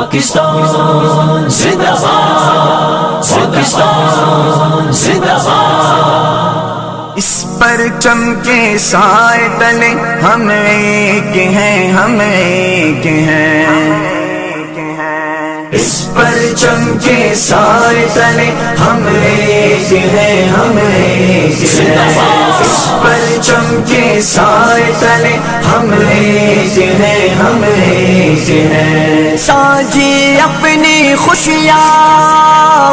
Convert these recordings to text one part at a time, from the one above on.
پاکستان زندہ باد، پاکستان زندہ باد۔ اس پرچم کے سائے تلے ہم ایک ہیں، ہم ایک ہیں۔ اس پرچم کے سائے تلے ہم ایک ہیں، ہم ایک ہیں۔ اس پرچم کے سائے تلے ہم ایک ہیں، ہم ایک ہیں۔ ساجی اپنی خوشیاں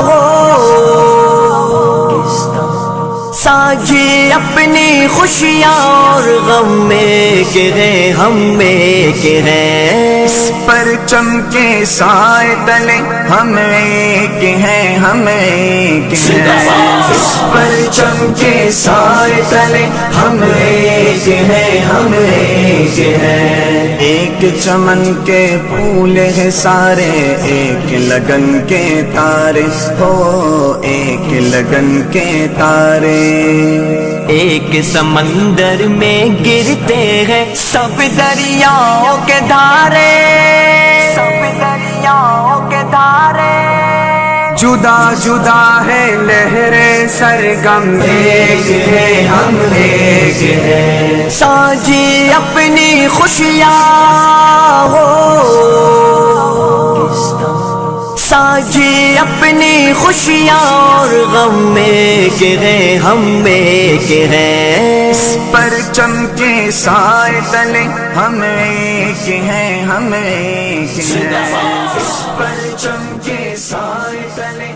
ہو، ساجی اپنی خوشیاں اور غم میں کے ہیں، ہم میں کے ہیں۔ اس پرچم کے سائے تلے ہم ایک ہیں، ہم ایک ہیں۔ اس پرچم کے سائے تلے ہم ایک ہیں، ہم ایک ہیں۔ ایک چمن کے پھول ہیں سارے، ایک لگن کے تارے ہو، ایک لگن کے تارے۔ ایک سمندر میں گرتے ہیں سب دریاؤں کے دھارے، سب دریاؤں کے دھارے۔ جدا جدا ہے لہریں سرگم، ایک ہے ہم ایک ہے۔ ساجی اپنی خوشیاں ہو، ساجی اپنی خوشیاں اور غم میں کے ہیں، ہم میں کے ہیں۔ اس پرچم کے سائے تلے ہم ایک ہیں، ہم ایک ہیں۔ اس پرچم کے سائے تلے